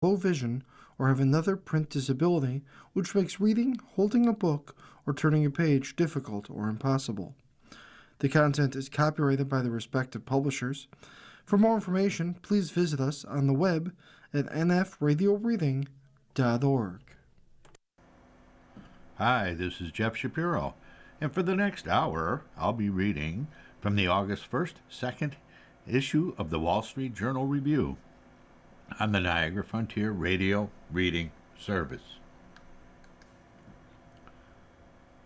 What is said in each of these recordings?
low vision, or have another print disability, which makes reading, holding a book, or turning a page difficult or impossible. The content is copyrighted by the respective publishers. For more information, please visit us on the web at nfradioreading.org. Hi, this is Jeff Shapiro, and for the next hour, I'll be reading from the August 1st, 2nd issue of the Wall Street Journal Review on the Niagara Frontier Radio Reading Service.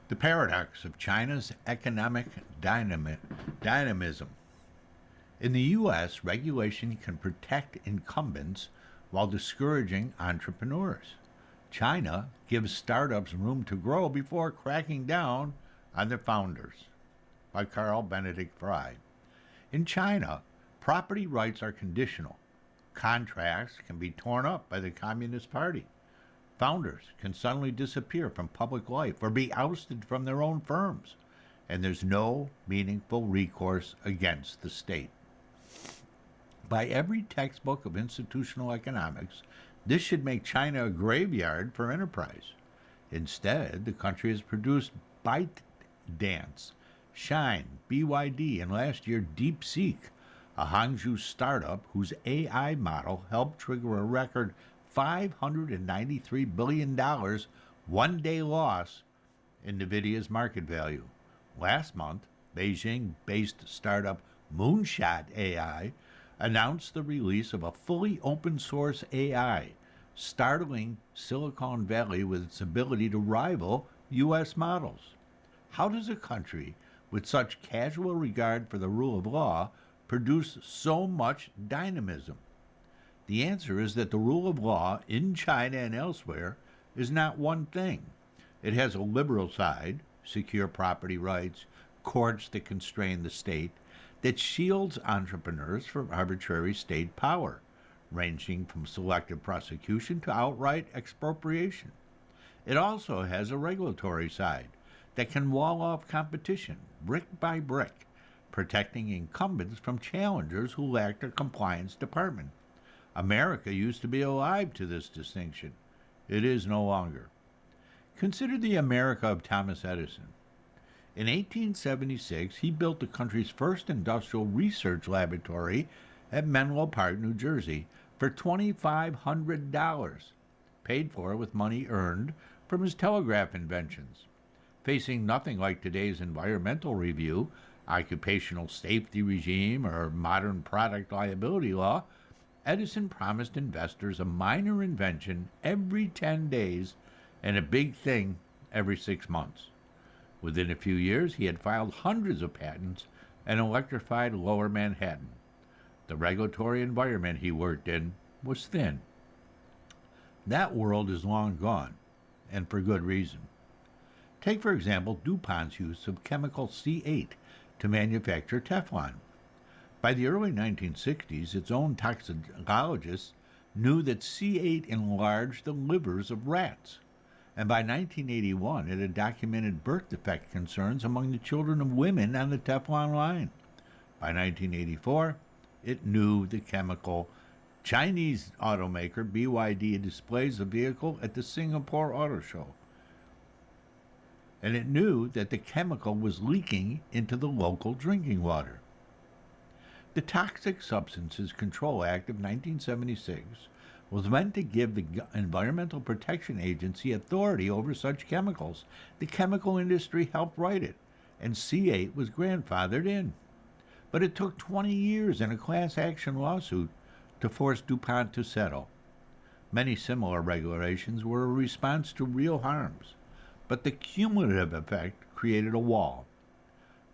The paradox of China's economic dynamism. In the U.S., regulation can protect incumbents while discouraging entrepreneurs. China gives startups room to grow before cracking down on their founders. By Carl Benedict Fry. In China, property rights are conditional. Contracts can be torn up by the Communist Party. Founders can suddenly disappear from public life or be ousted from their own firms, and there's no meaningful recourse against the state. By every textbook of institutional economics, this should make China a graveyard for enterprise. Instead, the country has produced ByteDance, Shine, BYD, and last year DeepSeek, a Hangzhou startup whose AI model helped trigger a record $593 billion one-day loss in NVIDIA's market value. Last month, Beijing-based startup Moonshot AI announced the release of a fully open-source AI, startling Silicon Valley with its ability to rival U.S. models. How does a country with such casual regard for the rule of law produce so much dynamism? The answer is that the rule of law in China and elsewhere is not one thing. It has a liberal side, secure property rights, courts that constrain the state, that shields entrepreneurs from arbitrary state power, ranging from selective prosecution to outright expropriation. It also has a regulatory side that can wall off competition brick by brick, protecting incumbents from challengers who lack a compliance department. America used to be alive to this distinction. It is no longer. Consider the America of Thomas Edison. In 1876, he built the country's first industrial research laboratory at Menlo Park, New Jersey, for $2,500, paid for with money earned from his telegraph inventions. Facing nothing like today's environmental review, occupational safety regime, or modern product liability law, Edison promised investors a minor invention every 10 days and a big thing every 6 months. Within a few years, he had filed hundreds of patents and electrified Lower Manhattan. The regulatory environment he worked in was thin. That world is long gone, and for good reason. Take, for example, DuPont's use of chemical C8 to manufacture Teflon. By the early 1960s, its own toxicologists knew that C8 enlarged the livers of rats, and by 1981 it had documented birth defect concerns among the children of women on the Teflon line. By 1984, it knew the chemical. Chinese automaker BYD displays the vehicle at the Singapore Auto Show, and it knew that the chemical was leaking into the local drinking water. The Toxic Substances Control Act of 1976 was meant to give the Environmental Protection Agency authority over such chemicals. The chemical industry helped write it, and C8 was grandfathered in. But it took 20 years in a class action lawsuit to force DuPont to settle. Many similar regulations were a response to real harms, but the cumulative effect created a wall.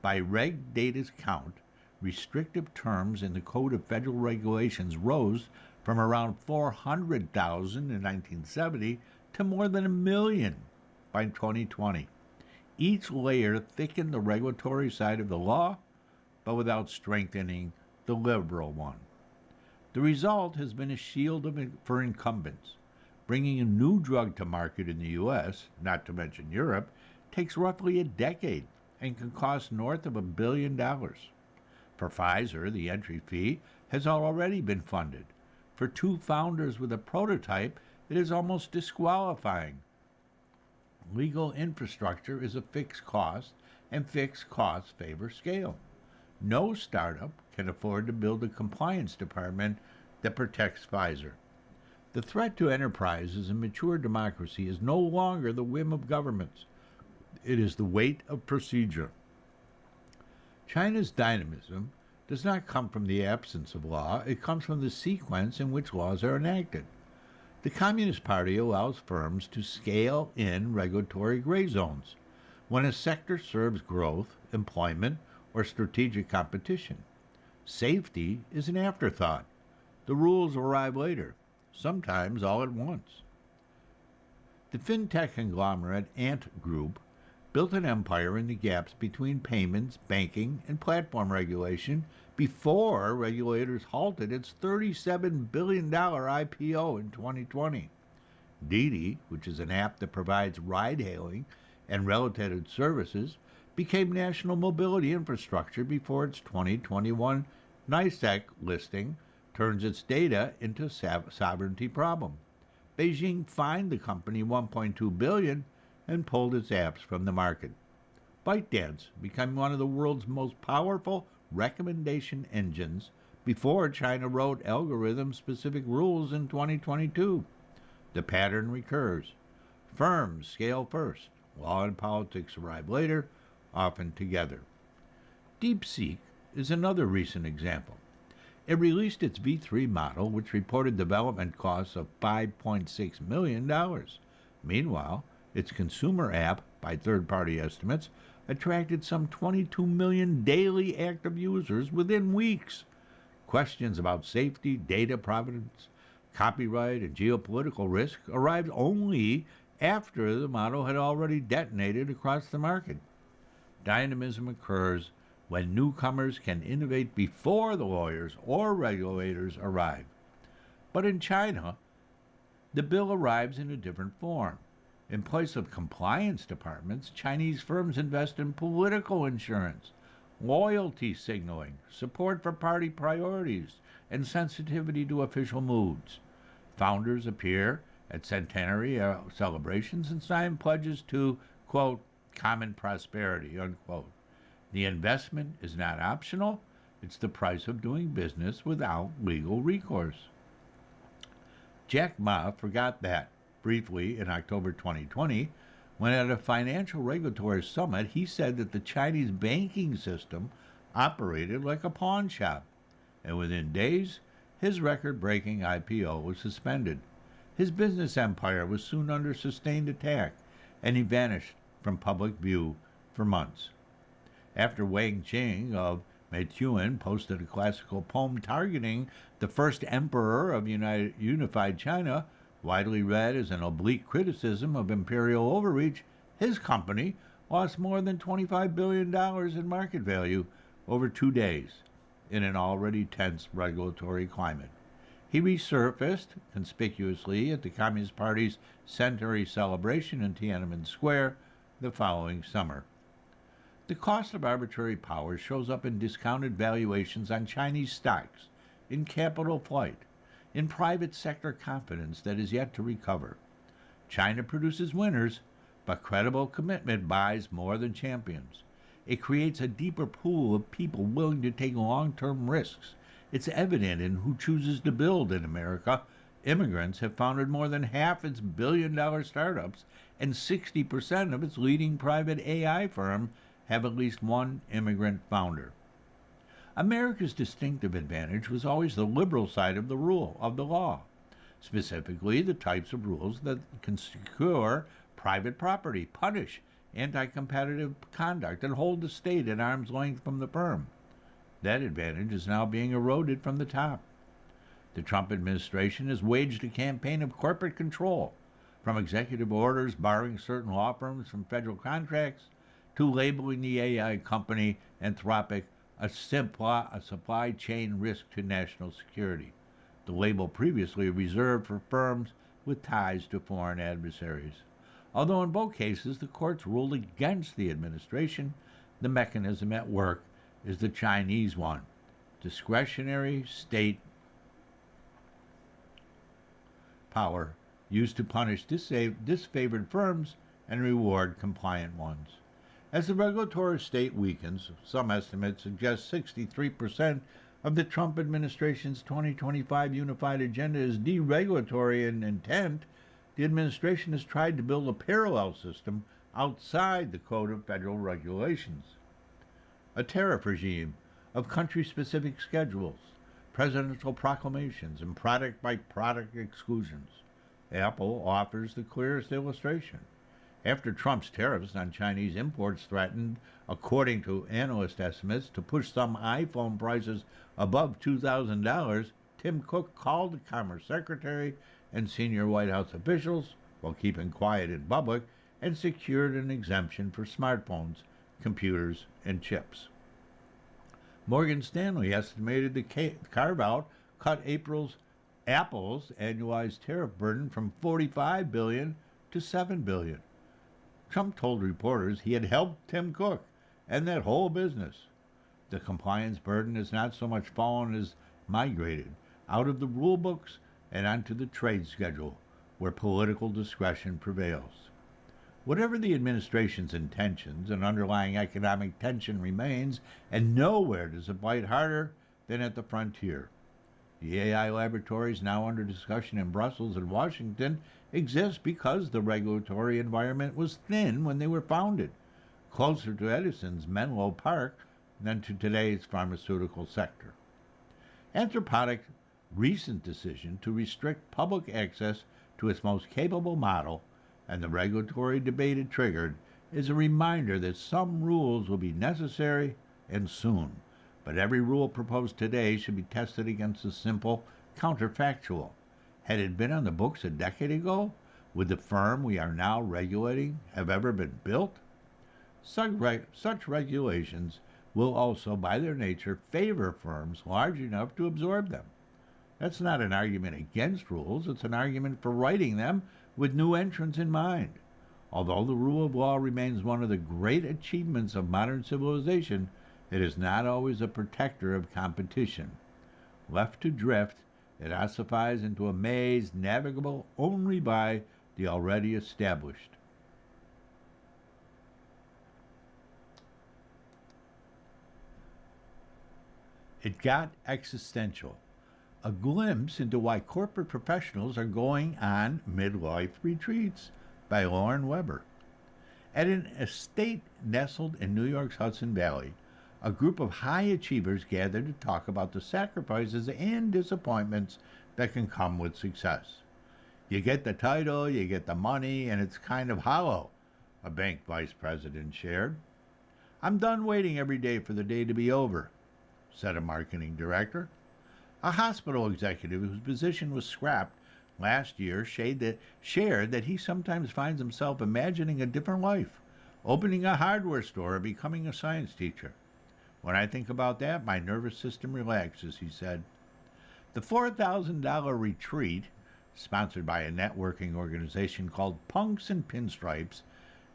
By Reg Data's count, restrictive terms in the Code of Federal Regulations rose from around 400,000 in 1970 to more than 1 million by 2020. Each layer thickened the regulatory side of the law, but without strengthening the liberal one. The result has been a shield for incumbents. Bringing a new drug to market in the U.S., not to mention Europe, takes roughly a decade and can cost north of $1 billion. For Pfizer, the entry fee has already been funded. For two founders with a prototype, it is almost disqualifying. Legal infrastructure is a fixed cost, and fixed costs favor scale. No startup can afford to build a compliance department that protects Pfizer. The threat to enterprises in mature democracy is no longer the whim of governments. It is the weight of procedure. China's dynamism does not come from the absence of law, it comes from the sequence in which laws are enacted. The Communist Party allows firms to scale in regulatory gray zones when a sector serves growth, employment, or strategic competition. Safety is an afterthought. The rules arrive later, sometimes all at once. The fintech conglomerate Ant Group built an empire in the gaps between payments, banking, and platform regulation before regulators halted its $37 billion IPO in 2020. Didi, which is an app that provides ride-hailing and related services, became national mobility infrastructure before its 2021 NYSEC listing turns its data into a sovereignty problem. Beijing fined the company $1.2 billion and pulled its apps from the market. ByteDance became one of the world's most powerful recommendation engines before China wrote algorithm-specific rules in 2022. The pattern recurs. Firms scale first. Law and politics arrive later, often together. DeepSeek is another recent example. It released its V3 model, which reported development costs of $5.6 million. Meanwhile, its consumer app, by third-party estimates, attracted some 22 million daily active users within weeks. Questions about safety, data provenance, copyright, and geopolitical risk arrived only after the model had already detonated across the market. Dynamism occurs when newcomers can innovate before the lawyers or regulators arrive. But in China, the bill arrives in a different form. In place of compliance departments, Chinese firms invest in political insurance, loyalty signaling, support for party priorities, and sensitivity to official moods. Founders appear at centenary celebrations and sign pledges to, quote, common prosperity, unquote. The investment is not optional. It's the price of doing business without legal recourse. Jack Ma forgot that briefly in October 2020 when at a financial regulatory summit he said that the Chinese banking system operated like a pawn shop, and within days his record-breaking IPO was suspended. His business empire was soon under sustained attack, and he vanished from public view for months. After Wang Qing of Meituan posted a classical poem targeting the first emperor of unified China, widely read as an oblique criticism of imperial overreach, his company lost more than $25 billion in market value over 2 days in an already tense regulatory climate. He resurfaced conspicuously at the Communist Party's centenary celebration in Tiananmen Square the following summer. The cost of arbitrary power shows up in discounted valuations on Chinese stocks, in capital flight, in private sector confidence that is yet to recover. China produces winners, but credible commitment buys more than champions. It creates a deeper pool of people willing to take long-term risks. It's evident in who chooses to build in America. Immigrants have founded more than half its billion-dollar startups, and 60% of its leading private AI firm have at least one immigrant founder. America's distinctive advantage was always the liberal side of the law, specifically the types of rules that can secure private property, punish anti-competitive conduct, and hold the state at arm's length from the firm. That advantage is now being eroded from the top. The Trump administration has waged a campaign of corporate control, from executive orders barring certain law firms from federal contracts to labeling the AI company Anthropic a supply chain risk to national security, the label previously reserved for firms with ties to foreign adversaries. Although in both cases the courts ruled against the administration, the mechanism at work is the Chinese one: discretionary state power used to punish disfavored firms and reward compliant ones. As the regulatory state weakens, some estimates suggest 63% of the Trump administration's 2025 unified agenda is deregulatory in intent. The administration has tried to build a parallel system outside the Code of Federal Regulations. A tariff regime of country-specific schedules, presidential proclamations, and product-by-product exclusions. Apple offers the clearest illustration. After Trump's tariffs on Chinese imports threatened, according to analyst estimates, to push some iPhone prices above $2,000, Tim Cook called the Commerce Secretary and senior White House officials, while keeping quiet in public, and secured an exemption for smartphones, computers, and chips. Morgan Stanley estimated the carve-out cut Apple's annualized tariff burden from $45 billion to $7 billion. Trump told reporters he had helped Tim Cook and that whole business. The compliance burden has not so much fallen as migrated out of the rule books and onto the trade schedule, where political discretion prevails. Whatever the administration's intentions, an underlying economic tension remains, and nowhere does it bite harder than at the frontier. The AI laboratories now under discussion in Brussels and Washington exist because the regulatory environment was thin when they were founded, closer to Edison's Menlo Park than to today's pharmaceutical sector. Anthropoc's recent decision to restrict public access to its most capable model and the regulatory debate it triggered is a reminder that some rules will be necessary and soon, but every rule proposed today should be tested against a simple counterfactual. Had it been on the books a decade ago, would the firm we are now regulating have ever been built? Such regulations will also, by their nature, favor firms large enough to absorb them. That's not an argument against rules, it's an argument for writing them with new entrants in mind. Although the rule of law remains one of the great achievements of modern civilization, it is not always a protector of competition. Left to drift, it ossifies into a maze navigable only by the already established. It got existential. A glimpse into why corporate professionals are going on midlife retreats by Lauren Weber. At an estate nestled in New York's Hudson Valley, a group of high achievers gathered to talk about the sacrifices and disappointments that can come with success. You get the title, you get the money, and it's kind of hollow, a bank vice president shared. I'm done waiting every day for the day to be over, said a marketing director. A hospital executive whose position was scrapped last year shared that he sometimes finds himself imagining a different life, opening a hardware store or becoming a science teacher. When I think about that, my nervous system relaxes, he said. The $4,000 retreat, sponsored by a networking organization called Punks and Pinstripes,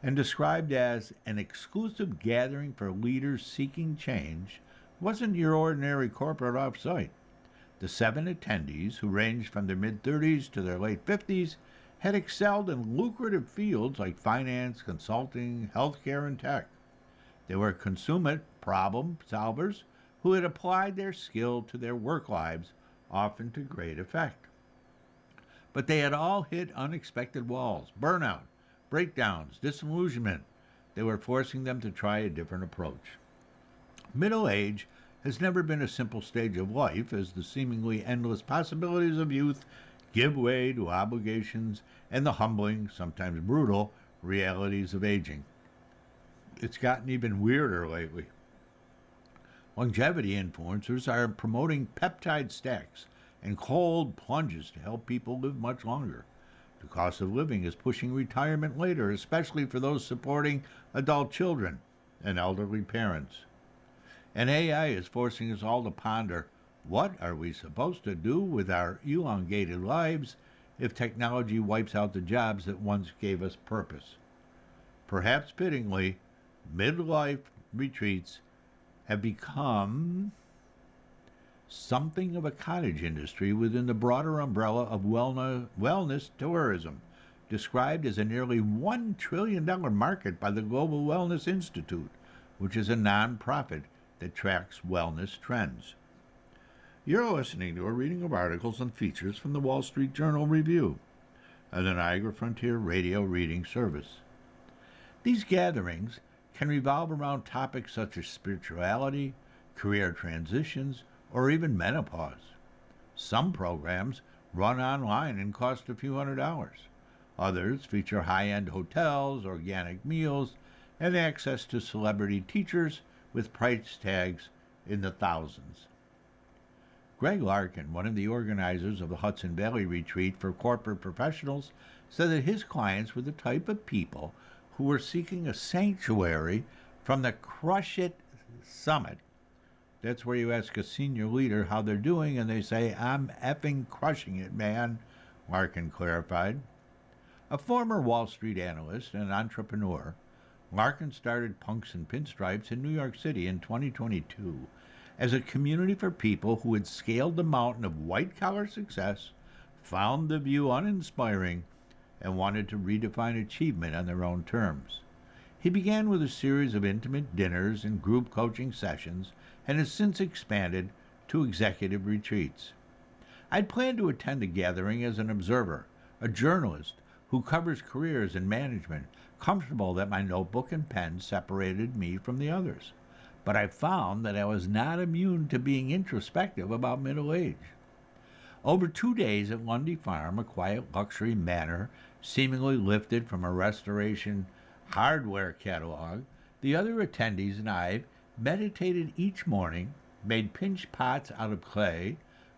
and described as an exclusive gathering for leaders seeking change, wasn't your ordinary corporate offsite. The 7 attendees, who ranged from their mid-30s to their late 50s, had excelled in lucrative fields like finance, consulting, healthcare, and tech. They were consummate problem solvers who had applied their skill to their work lives, often to great effect. But they had all hit unexpected walls, burnout, breakdowns, disillusionment. They were forcing them to try a different approach. Middle age has never been a simple stage of life, as the seemingly endless possibilities of youth give way to obligations and the humbling, sometimes brutal, realities of aging. It's gotten even weirder lately. Longevity influencers are promoting peptide stacks and cold plunges to help people live much longer. The cost of living is pushing retirement later, especially for those supporting adult children and elderly parents. And AI is forcing us all to ponder, what are we supposed to do with our elongated lives if technology wipes out the jobs that once gave us purpose? Perhaps fittingly, midlife retreats have become something of a cottage industry within the broader umbrella of wellness tourism, described as a nearly $1 trillion market by the Global Wellness Institute, which is a nonprofit that tracks wellness trends. You're listening to a reading of articles and features from the Wall Street Journal Review and the Niagara Frontier Radio Reading Service. These gatherings can revolve around topics such as spirituality, career transitions, or even menopause. Some programs run online and cost a few $100s. Others feature high-end hotels, organic meals, and access to celebrity teachers with price tags in the thousands. Greg Larkin, one of the organizers of the Hudson Valley Retreat for corporate professionals, said that his clients were the type of people who were seeking a sanctuary from the Crush It Summit. That's where you ask a senior leader how they're doing, and they say, "I'm effing crushing it, man," Larkin clarified. A former Wall Street analyst and entrepreneur, Larkin started Punks and Pinstripes in New York City in 2022 as a community for people who had scaled the mountain of white-collar success, found the view uninspiring, and wanted to redefine achievement on their own terms. He began with a series of intimate dinners and group coaching sessions and has since expanded to executive retreats. I'd planned to attend the gathering as an observer, a journalist who covers careers and management, comfortable that my notebook and pen separated me from the others. But I found that I was not immune to being introspective about middle age. Over 2 days at Lundy Farm, a quiet luxury manor seemingly lifted from a restoration hardware catalog, the other attendees and I meditated each morning, made pinch pots out of clay,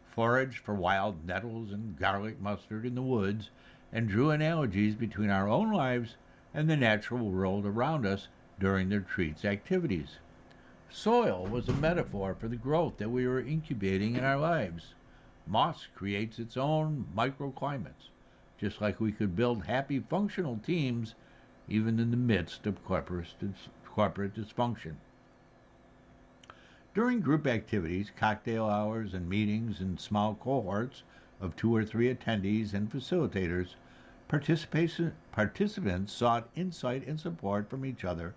foraged for wild nettles and garlic mustard in the woods, and drew analogies between our own lives and the natural world around us during the retreat's activities. Soil was a metaphor for the growth that we were incubating in our lives. Moss creates its own microclimates, just like we could build happy, functional teams even in the midst of corporate dysfunction. During group activities, cocktail hours, and meetings in small cohorts of 2 or 3 attendees and facilitators, participants sought insight and support from each other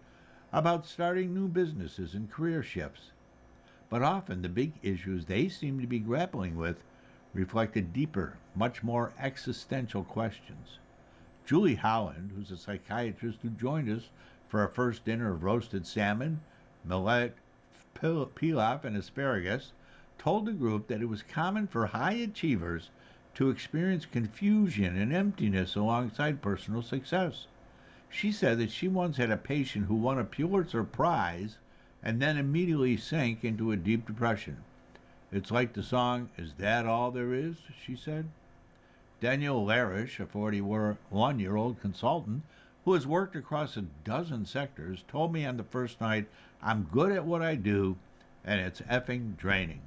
about starting new businesses and career shifts. But often the big issues they seemed to be grappling with reflected deeper, much more existential questions. Julie Holland, who's a psychiatrist who joined us for our first dinner of roasted salmon, millet, pilaf, and asparagus, told the group that it was common for high achievers to experience confusion and emptiness alongside personal success. She said that she once had a patient who won a Pulitzer Prize and then immediately sank into a deep depression. "It's like the song, 'Is That All There Is?'" she said. Daniel Larish, a 41-year-old consultant who has worked across a dozen sectors, told me on the first night, "I'm good at what I do, and it's effing draining."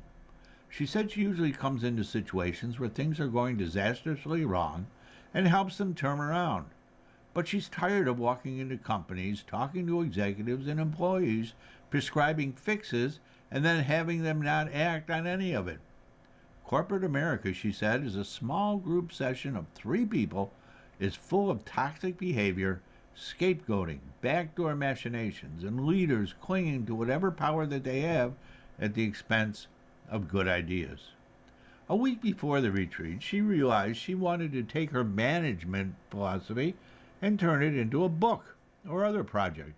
She said she usually comes into situations where things are going disastrously wrong and helps them turn around. But she's tired of walking into companies, talking to executives and employees, prescribing fixes, and then having them not act on any of it. Corporate America, she said, is a small group session of 3 people, is full of toxic behavior, scapegoating, backdoor machinations, and leaders clinging to whatever power that they have at the expense of good ideas. A week before the retreat, she realized she wanted to take her management philosophy and turn it into a book or other project.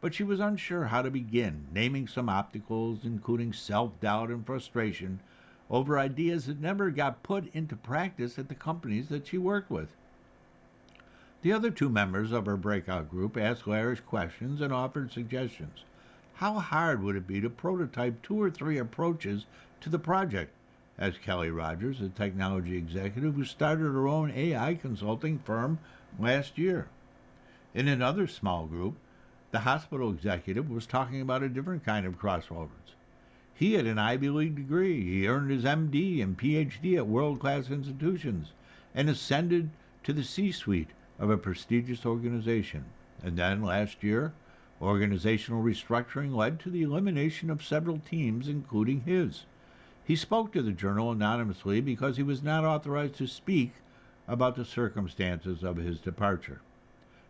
But she was unsure how to begin, naming some obstacles, including self-doubt and frustration over ideas that never got put into practice at the companies that she worked with. The other 2 members of her breakout group asked Larish questions and offered suggestions. How hard would it be to prototype 2 or 3 approaches to the project? Asked Kelly Rogers, a technology executive who started her own AI consulting firm last year. In another small group, the hospital executive was talking about a different kind of crossroads. He had an Ivy League degree. He earned his MD and PhD at world-class institutions and ascended to the C-suite of a prestigious organization. And then, last year, organizational restructuring led to the elimination of several teams, including his. He spoke to the journal anonymously because he was not authorized to speak about the circumstances of his departure.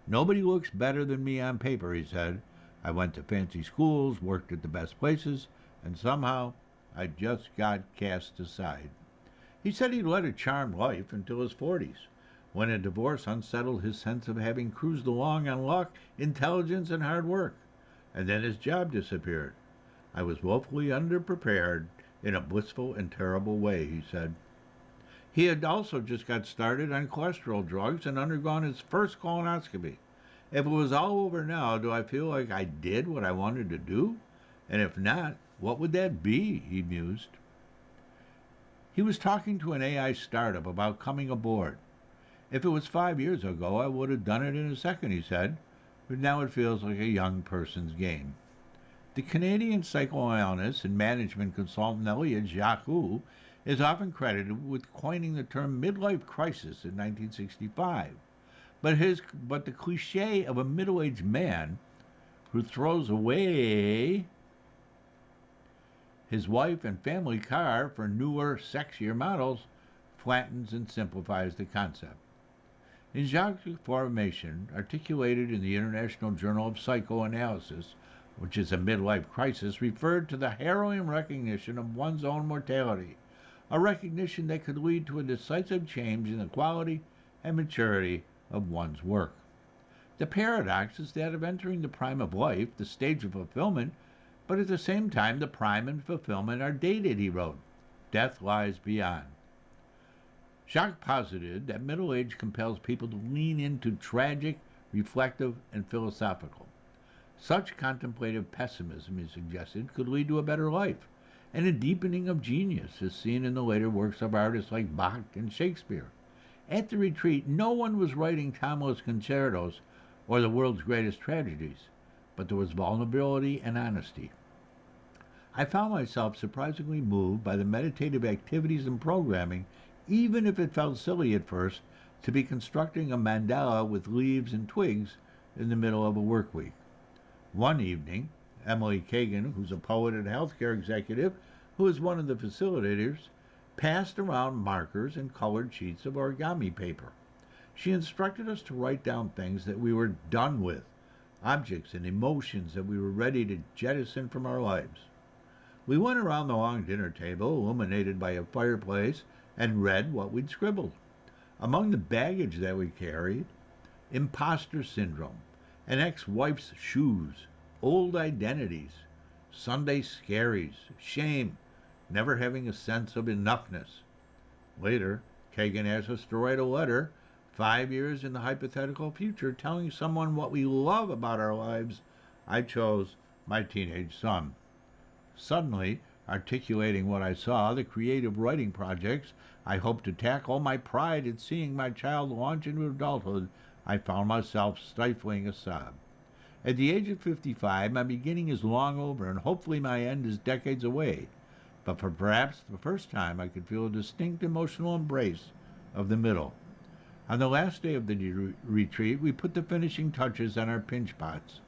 Nobody looks better than me on paper, he said. I went to fancy schools, worked at the best places, and somehow I just got cast aside. He said he led a charmed life until his 40s, when a divorce unsettled his sense of having cruised along on luck, intelligence, and hard work. And then his job disappeared. I was woefully underprepared in a blissful and terrible way, he said. He had also just got started on cholesterol drugs and undergone his first colonoscopy. If it was all over now, do I feel like I did what I wanted to do? And if not, what would that be? He mused. He was talking to an AI startup about coming aboard. If it was 5 years ago, I would have done it in a second, he said, but now it feels like a young person's game. The Canadian psychoanalyst and management consultant Elliot Jacques is often credited with coining the term midlife crisis in 1965. But the cliche of a middle-aged man who throws away his wife and family car for newer, sexier models flattens and simplifies the concept. In Jacques' formation, articulated in the International Journal of Psychoanalysis, which is a midlife crisis, referred to the harrowing recognition of one's own mortality, a recognition that could lead to a decisive change in the quality and maturity of one's work. The paradox is that of entering the prime of life, the stage of fulfillment, but at the same time the prime and fulfillment are dated, he wrote. Death lies beyond. Jacques posited that middle age compels people to lean into tragic, reflective, and philosophical. Such contemplative pessimism, he suggested, could lead to a better life, and a deepening of genius, as seen in the later works of artists like Bach and Shakespeare. At the retreat, no one was writing timeless concertos or the world's greatest tragedies, but there was vulnerability and honesty. I found myself surprisingly moved by the meditative activities and programming, even if it felt silly at first, to be constructing a mandala with leaves and twigs in the middle of a work week. One evening, Emily Kagan, who's a poet and healthcare executive, who is one of the facilitators, passed around markers and colored sheets of origami paper. She instructed us to write down things that we were done with, objects and emotions that we were ready to jettison from our lives. We went around the long dinner table, illuminated by a fireplace, and read what we'd scribbled. Among the baggage that we carried, imposter syndrome, an ex-wife's shoes, old identities, Sunday scaries, shame, never having a sense of enoughness. Later, Kagan asked us to write a letter 5 years in the hypothetical future telling someone what we love about our lives. I chose my teenage son. Suddenly, articulating what I saw, the creative writing projects I hoped to tackle, my pride at seeing my child launch into adulthood, I found myself stifling a sob. At the age of 55, my beginning is long over, and hopefully my end is decades away. But for perhaps the first time, I could feel a distinct emotional embrace of the middle. On the last day of the retreat, we put the finishing touches on our pinch pots.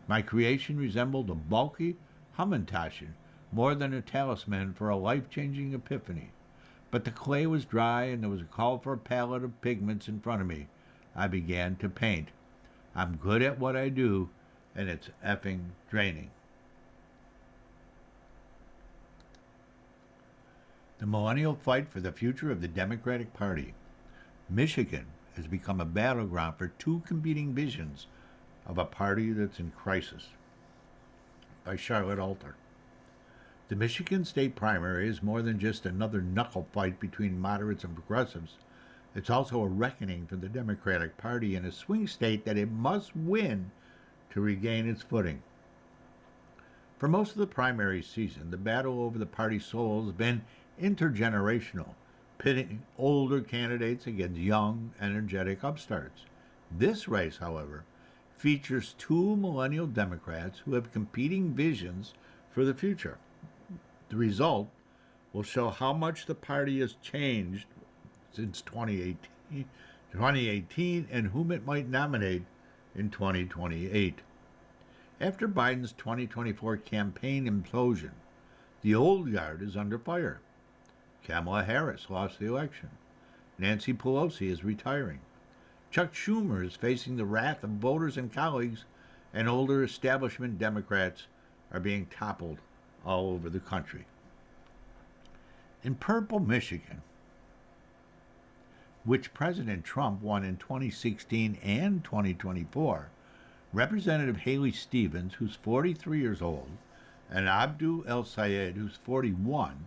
My creation resembled a bulky Hamantaschen more than a talisman for a life-changing epiphany. But the clay was dry, and there was a call for a palette of pigments in front of me. I began to paint. I'm good at what I do, and it's effing draining. The millennial fight for the future of the Democratic Party. Michigan has become a battleground for two competing visions of a party that's in crisis. By Charlotte Alter. The Michigan state primary is more than just another knuckle fight between moderates and progressives. It's also a reckoning for the Democratic Party in a swing state that it must win to regain its footing. For most of the primary season, the battle over the party's soul has been intergenerational, pitting older candidates against young, energetic upstarts. This race, however, features two millennial Democrats who have competing visions for the future. The result will show how much the party has changed since 2018 and whom it might nominate in 2028. After Biden's 2024 campaign implosion, The old guard is under fire. Kamala Harris lost the election. Nancy Pelosi is retiring. Chuck Schumer is facing the wrath of voters and colleagues, and older establishment Democrats are being toppled all over the country. In Purple, Michigan, which President Trump won in 2016 and 2024, Representative Haley Stevens, who's 43 years old, and Abdul El Sayed, who's 41,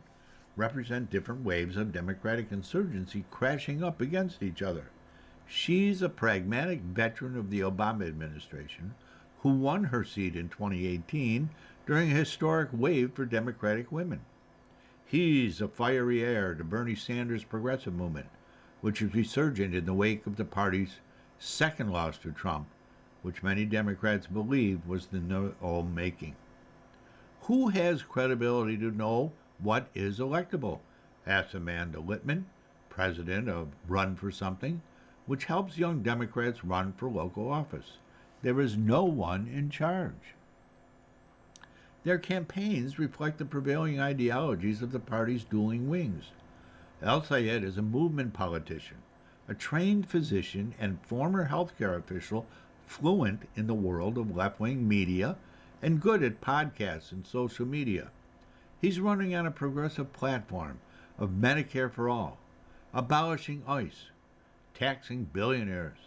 represent different waves of Democratic insurgency crashing up against each other. She's a pragmatic veteran of the Obama administration who won her seat in 2018 during a historic wave for Democratic women. He's a fiery heir to Bernie Sanders' progressive movement, which is resurgent in the wake of the party's second loss to Trump, which many Democrats believe was the no-making. Who has credibility to know what is electable? Asked Amanda Littman, president of Run for Something, which helps young Democrats run for local office. There is no one in charge. Their campaigns reflect the prevailing ideologies of the party's dueling wings. El Sayed is a movement politician, a trained physician and former healthcare official fluent in the world of left-wing media and good at podcasts and social media. He's running on a progressive platform of Medicare for all, abolishing ICE, taxing billionaires,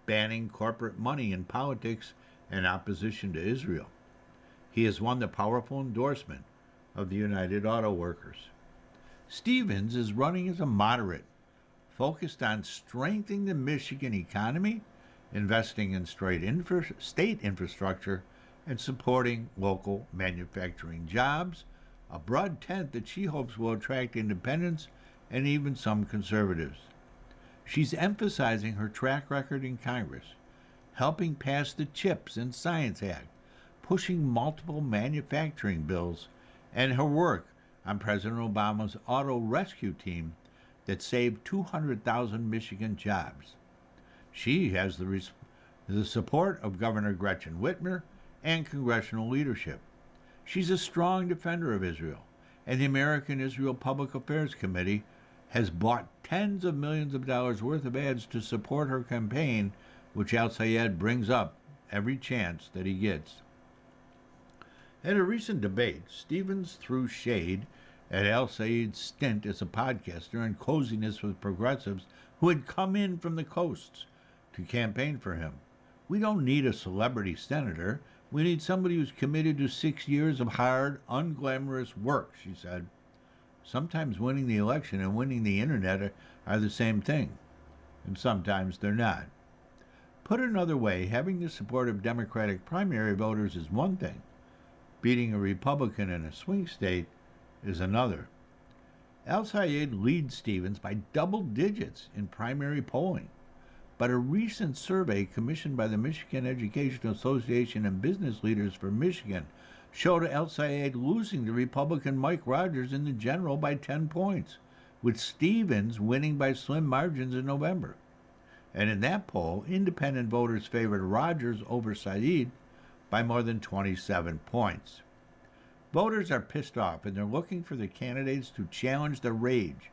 banning corporate money in politics and opposition to Israel. He has won the powerful endorsement of the United Auto Workers. Stevens is running as a moderate, focused on strengthening the Michigan economy, investing in state infrastructure, and supporting local manufacturing jobs, a broad tent that she hopes will attract independents and even some conservatives. She's emphasizing her track record in Congress, helping pass the CHIPS and Science Act, pushing multiple manufacturing bills, and her work on President Obama's auto rescue team that saved 200,000 Michigan jobs. She has the support of Governor Gretchen Whitmer and congressional leadership. She's a strong defender of Israel, and the American Israel Public Affairs Committee has bought tens of millions of dollars worth of ads to support her campaign, which El Sayed brings up every chance that he gets. At a recent debate, Stevens threw shade at El Sayed's stint as a podcaster and coziness with progressives who had come in from the coasts to campaign for him. We don't need a celebrity senator. We need somebody who's committed to 6 years of hard, unglamorous work, she said. Sometimes winning the election and winning the internet are the same thing, and sometimes they're not. Put another way, having the support of Democratic primary voters is one thing. Beating a Republican in a swing state is another. El Sayed leads Stevens by double digits in primary polling, but a recent survey commissioned by the Michigan Education Association and Business Leaders for Michigan showed El Sayed losing to Republican Mike Rogers in the general by 10 points, with Stevens winning by slim margins in November. And in that poll, independent voters favored Rogers over Sayed by more than 27 points. Voters are pissed off and they're looking for the candidates to challenge the rage.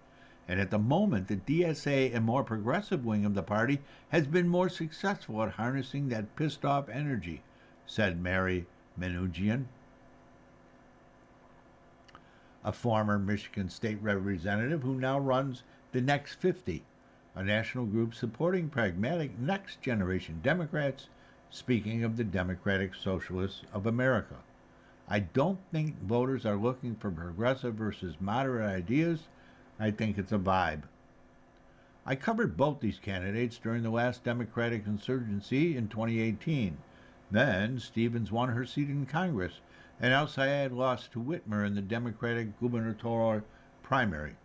And at the moment, the DSA and more progressive wing of the party has been more successful at harnessing that pissed off energy, said Mary Menugian, a former Michigan state representative who now runs the Next 50, a national group supporting pragmatic next-generation Democrats, speaking of the Democratic Socialists of America. I don't think voters are looking for progressive versus moderate ideas. I think it's a vibe. I covered both these candidates during the last Democratic insurgency in 2018. Then Stevens won her seat in Congress, and El Sayed lost to Whitmer in the Democratic gubernatorial primary.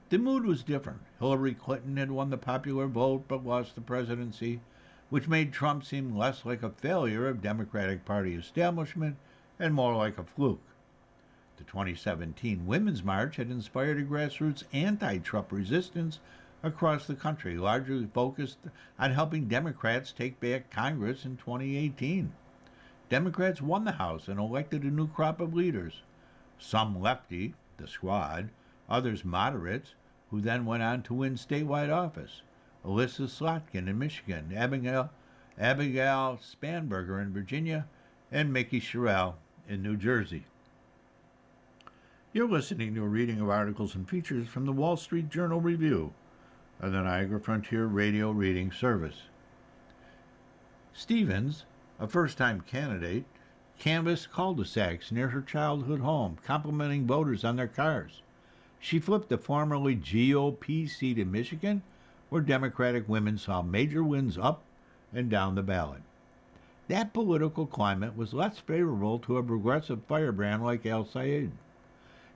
The mood was different. Hillary Clinton had won the popular vote but lost the presidency, which made Trump seem less like a failure of Democratic Party establishment and more like a fluke. The 2017 Women's March had inspired a grassroots anti-Trump resistance across the country, largely focused on helping Democrats take back Congress in 2018. Democrats won the House and elected a new crop of leaders. some lefty, the squad, others moderates, who then went on to win statewide office. Alyssa Slotkin in Michigan, Abigail Spanberger in Virginia, and Mickey Sherrill in New Jersey. You're listening to a reading of articles and features from the Wall Street Journal Review of the Niagara Frontier Radio Reading Service. Stevens, a first-time candidate, canvassed cul-de-sacs near her childhood home, complimenting voters on their cars. She flipped the formerly GOP seat in Michigan, where Democratic women saw major wins up and down the ballot. That political climate was less favorable to a progressive firebrand like Al Sayed.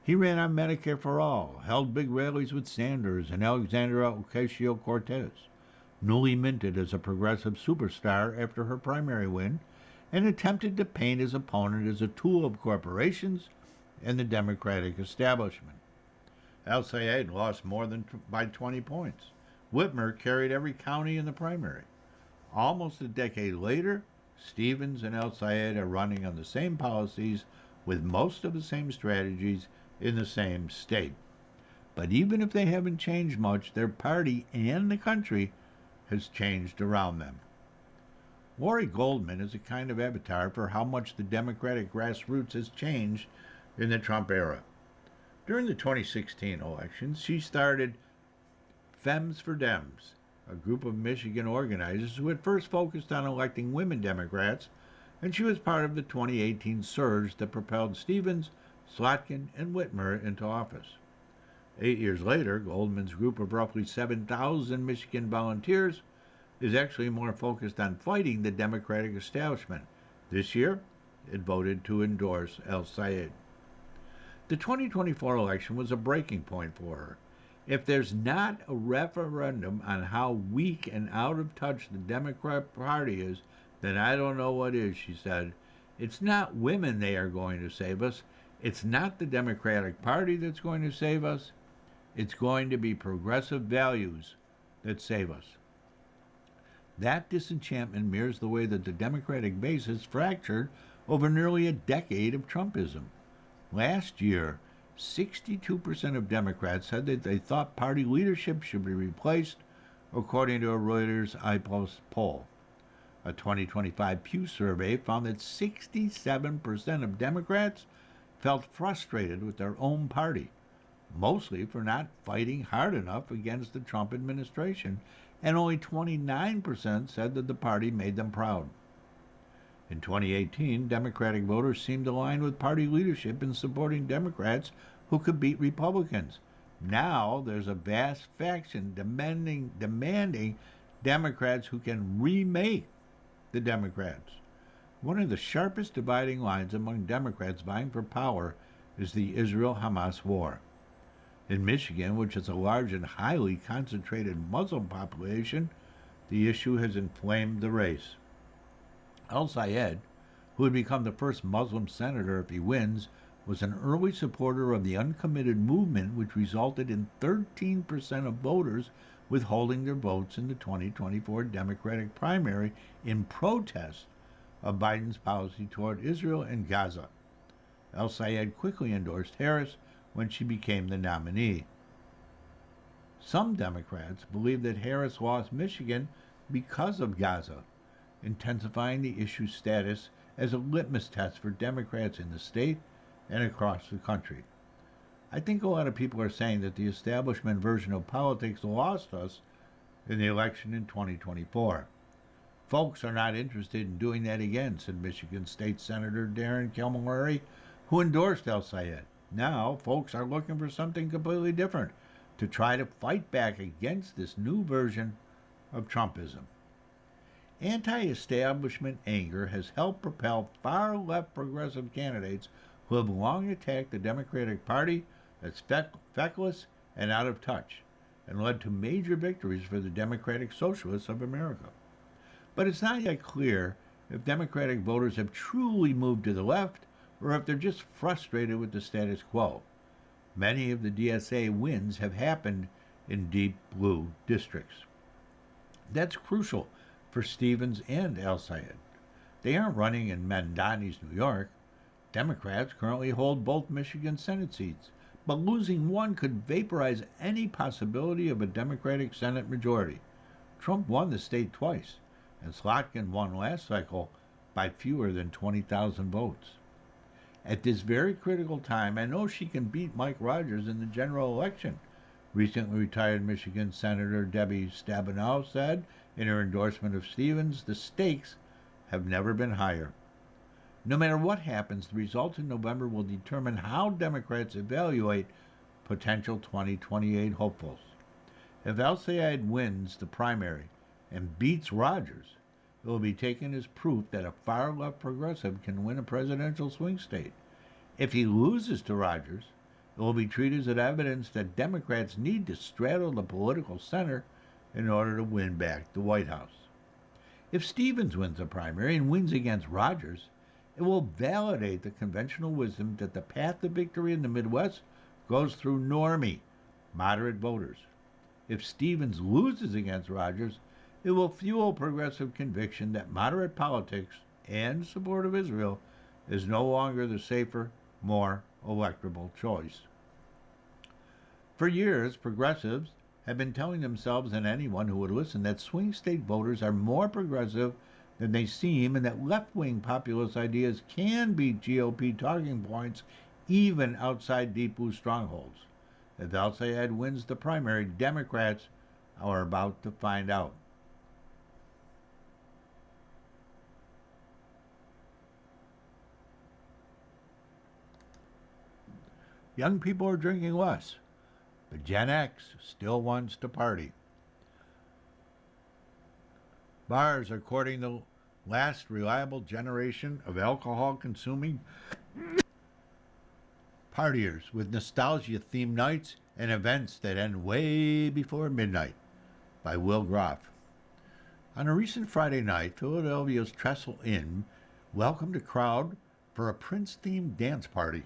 He ran on Medicare for All, held big rallies with Sanders and Alexandria Ocasio-Cortez, newly minted as a progressive superstar after her primary win, and attempted to paint his opponent as a tool of corporations and the Democratic establishment. Al Sayed lost more than by 20 points. Whitmer carried every county in the primary. Almost a decade later, Stevens and Al Sayed are running on the same policies with most of the same strategies in the same state. But even if they haven't changed much, their party and the country has changed around them. Lori Goldman is a kind of avatar for how much the Democratic grassroots has changed in the Trump era. During the 2016 elections, she started Femmes for Dems, a group of Michigan organizers who had first focused on electing women Democrats, and she was part of the 2018 surge that propelled Stevens, Slotkin, and Whitmer into office. 8 years later, Goldman's group of roughly 7,000 Michigan volunteers is actually more focused on fighting the Democratic establishment. This year, it voted to endorse Al Sayed. The 2024 election was a breaking point for her. If there's not a referendum on how weak and out of touch the Democrat Party is, then I don't know what is, she said. It's not women they are going to save us. It's not the Democratic Party that's going to save us. It's going to be progressive values that save us. That disenchantment mirrors the way that the Democratic base has fractured over nearly a decade of Trumpism. Last year, 62% of Democrats said that they thought party leadership should be replaced, according to a Reuters Ipsos poll. A 2025 Pew survey found that 67% of Democrats felt frustrated with their own party, mostly for not fighting hard enough against the Trump administration, and only 29% said that the party made them proud. In 2018, Democratic voters seemed aligned with party leadership in supporting Democrats who could beat Republicans. Now there's a vast faction demanding Democrats who can remake the Democrats. One of the sharpest dividing lines among Democrats vying for power is the Israel-Hamas war. In Michigan, which is a large and highly concentrated Muslim population, the issue has inflamed the race. Al Sayed, who would become the first Muslim senator if he wins, was an early supporter of the uncommitted movement, which resulted in 13% of voters withholding their votes in the 2024 Democratic primary in protest of Biden's policy toward Israel and Gaza. Al Sayed quickly endorsed Harris when she became the nominee. Some Democrats believe that Harris lost Michigan because of Gaza, intensifying the issue's status as a litmus test for Democrats in the state and across the country. I think a lot of people are saying that the establishment version of politics lost us in the election in 2024. Folks are not interested in doing that again, said Michigan State Senator Darren Kilmurray, who endorsed Al Sayed. Now, folks are looking for something completely different to try to fight back against this new version of Trumpism. Anti-establishment anger has helped propel far-left progressive candidates who have long attacked the Democratic Party as feckless and out of touch, and led to major victories for the Democratic Socialists of America. But it's not yet clear if Democratic voters have truly moved to the left or if they're just frustrated with the status quo. Many of the DSA wins have happened in deep blue districts. That's crucial for Stevens and Al Sayed. They aren't running in Mandani's New York. Democrats currently hold both Michigan Senate seats, but losing one could vaporize any possibility of a Democratic Senate majority. Trump won the state twice, and Slotkin won last cycle by fewer than 20,000 votes. At this very critical time, I know she can beat Mike Rogers in the general election, recently retired Michigan Senator Debbie Stabenow said in her endorsement of Stevens. The stakes have never been higher. No matter what happens, the result in November will determine how Democrats evaluate potential 2028 hopefuls. If El-Sayed wins the primary and beats Rogers, it will be taken as proof that a far-left progressive can win a presidential swing state. If he loses to Rogers, it will be treated as evidence that Democrats need to straddle the political center in order to win back the White House. If Stevens wins the primary and wins against Rogers, it will validate the conventional wisdom that the path to victory in the Midwest goes through normie, moderate voters. If Stevens loses against Rogers, it will fuel progressive conviction that moderate politics and support of Israel is no longer the safer, more electable choice. For years, progressives have been telling themselves and anyone who would listen that swing state voters are more progressive than they seem and that left-wing populist ideas can be GOP talking points even outside deep blue strongholds. If El-Sayed wins the primary, Democrats are about to find out. Young people are drinking less, but Gen X still wants to party. Bars are courting the last reliable generation of alcohol-consuming partiers with nostalgia-themed nights and events that end way before midnight. By Will Groff. On a recent Friday night, Philadelphia's Trestle Inn welcomed a crowd for a Prince-themed dance party.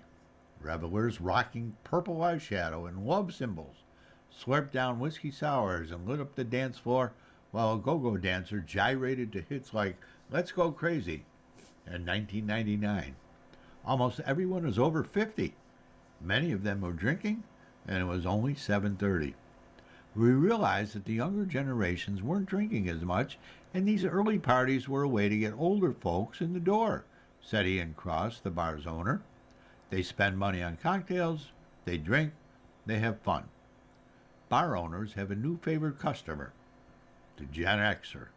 Revelers rocking purple eyeshadow and love symbols slurped down whiskey sours and lit up the dance floor while a go-go dancer gyrated to hits like Let's Go Crazy and 1999. Almost everyone was over 50. Many of them were drinking, and it was only 7:30. We realized that the younger generations weren't drinking as much, and these early parties were a way to get older folks in the door, said Ian Cross, the bar's owner. They spend money on cocktails, they drink, they have fun. Bar owners have a new favorite customer, the Gen Xer.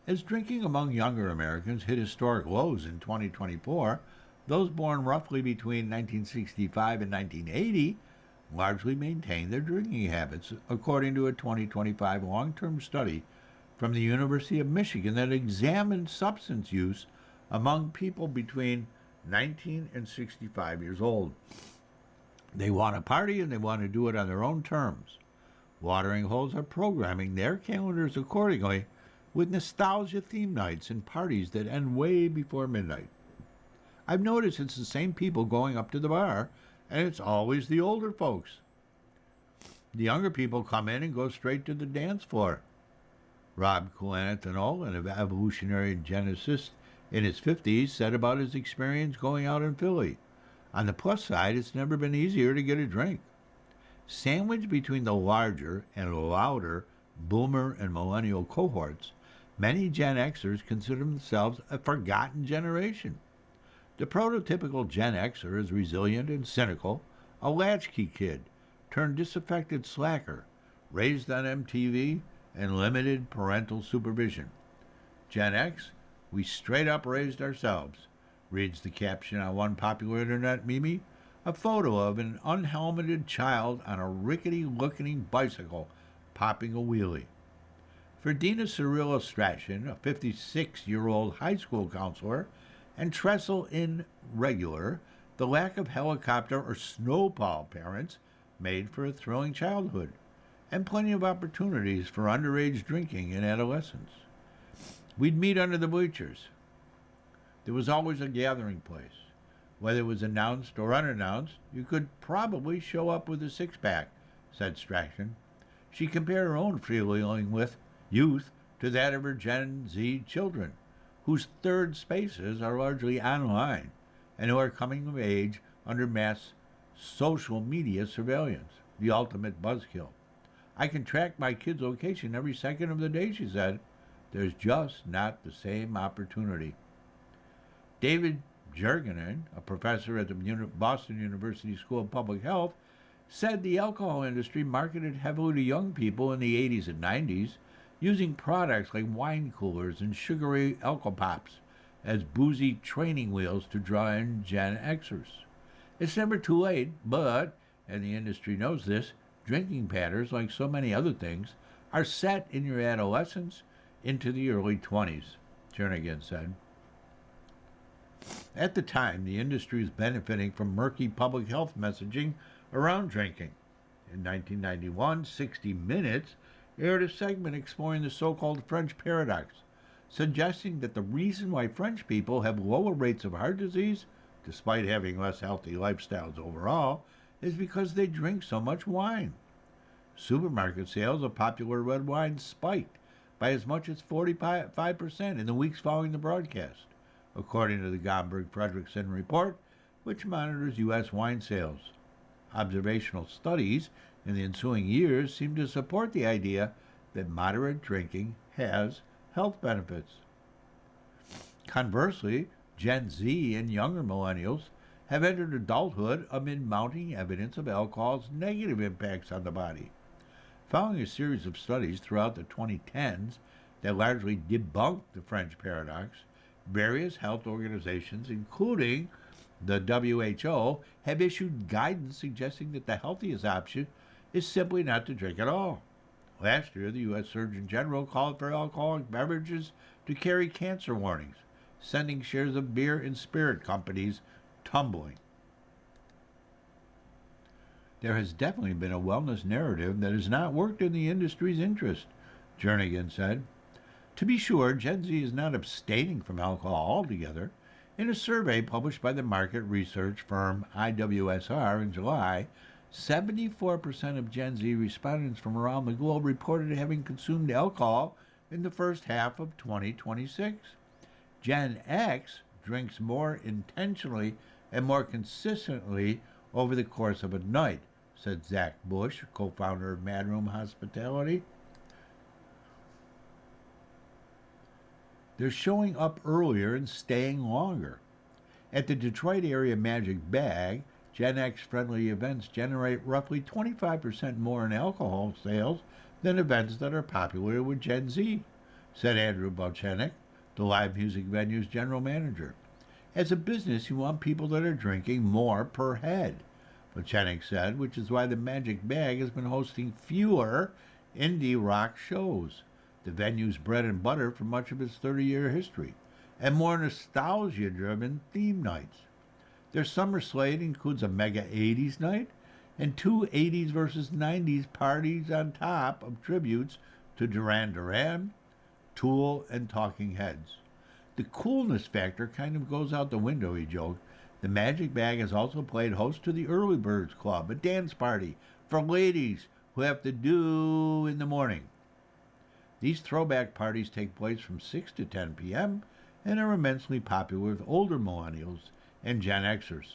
As drinking among younger Americans hit historic lows in 2024, those born roughly between 1965 and 1980 largely maintained their drinking habits, according to a 2025 long-term study from the University of Michigan that examined substance use among people between 19 and 65 years old. They want to party and they want to do it on their own terms. Watering holes are programming their calendars accordingly with nostalgia-themed nights and parties that end way before midnight. I've noticed it's the same people going up to the bar, and it's always the older folks. The younger people come in and go straight to the dance floor. Rob Colantanol, an evolutionary geneticist in his 50s, said about his experience going out in Philly. On the plus side, it's never been easier to get a drink. Sandwiched between the larger and louder boomer and millennial cohorts, many Gen Xers consider themselves a forgotten generation. The prototypical Gen Xer is resilient and cynical, a latchkey kid, turned disaffected slacker, raised on MTV and limited parental supervision. Gen X, we straight up raised ourselves, reads the caption on one popular internet meme, a photo of an unhelmeted child on a rickety-looking bicycle popping a wheelie. For Dina Cirilla Strachan, a 56-year-old high school counselor and Trestle Inn regular, the lack of helicopter or snowplow parents made for a thrilling childhood, and plenty of opportunities for underage drinking in adolescence. We'd meet under the bleachers. There was always a gathering place. Whether it was announced or unannounced, you could probably show up with a six-pack, said Strachan. She compared her own freewheeling with youth to that of her Gen Z children, whose third spaces are largely online and who are coming of age under mass social media surveillance, the ultimate buzzkill. I can track my kid's location every second of the day, she said. There's just not the same opportunity. David Jurgenin, a professor at the Boston University School of Public Health, said the alcohol industry marketed heavily to young people in the 80s and 90s, using products like wine coolers and sugary alcopops as boozy training wheels to draw in Gen Xers. It's never too late, but, and the industry knows this, drinking patterns, like so many other things, are set in your adolescence into the early 20s, Jernigan said. At the time, the industry was benefiting from murky public health messaging around drinking. In 1991, 60 Minutes aired a segment exploring the so-called French paradox, suggesting that the reason why French people have lower rates of heart disease, despite having less healthy lifestyles overall, is because they drink so much wine. Supermarket sales of popular red wine spiked by as much as 45% in the weeks following the broadcast, according to the Gomberg-Fredrickson report, which monitors U.S. wine sales. Observational studies in the ensuing years seem to support the idea that moderate drinking has health benefits. Conversely, Gen Z and younger millennials have entered adulthood amid mounting evidence of alcohol's negative impacts on the body. Following a series of studies throughout the 2010s that largely debunked the French paradox, various health organizations, including the WHO, have issued guidance suggesting that the healthiest option is simply not to drink at all. Last year, the U.S. Surgeon General called for alcoholic beverages to carry cancer warnings, sending shares of beer and spirit companies tumbling. There has definitely been a wellness narrative that has not worked in the industry's interest, Jernigan said. To be sure, Gen Z is not abstaining from alcohol altogether. In a survey published by the market research firm IWSR in July, 74% of Gen Z respondents from around the globe reported having consumed alcohol in the first half of 2026. Gen X drinks more intentionally and more consistently over the course of a night, said Zach Bush, co-founder of Madroom Hospitality. They're showing up earlier and staying longer. At the Detroit area Magic Bag, Gen X-friendly events generate roughly 25% more in alcohol sales than events that are popular with Gen Z, said Andrew Balchenik, the live music venue's general manager. As a business, you want people that are drinking more per head, Balchenik said, which is why the Magic Bag has been hosting fewer indie rock shows, the venue's bread and butter for much of its 30-year history, and more nostalgia-driven theme nights. Their summer slate includes a mega 80s night and two 80s versus 90s parties on top of tributes to Duran Duran, Tool, and Talking Heads. The coolness factor kind of goes out the window, he joked. The Magic Bag has also played host to the Early Birds Club, a dance party for ladies who have to do in the morning. These throwback parties take place from 6 to 10 p.m. and are immensely popular with older millennials and Gen Xers.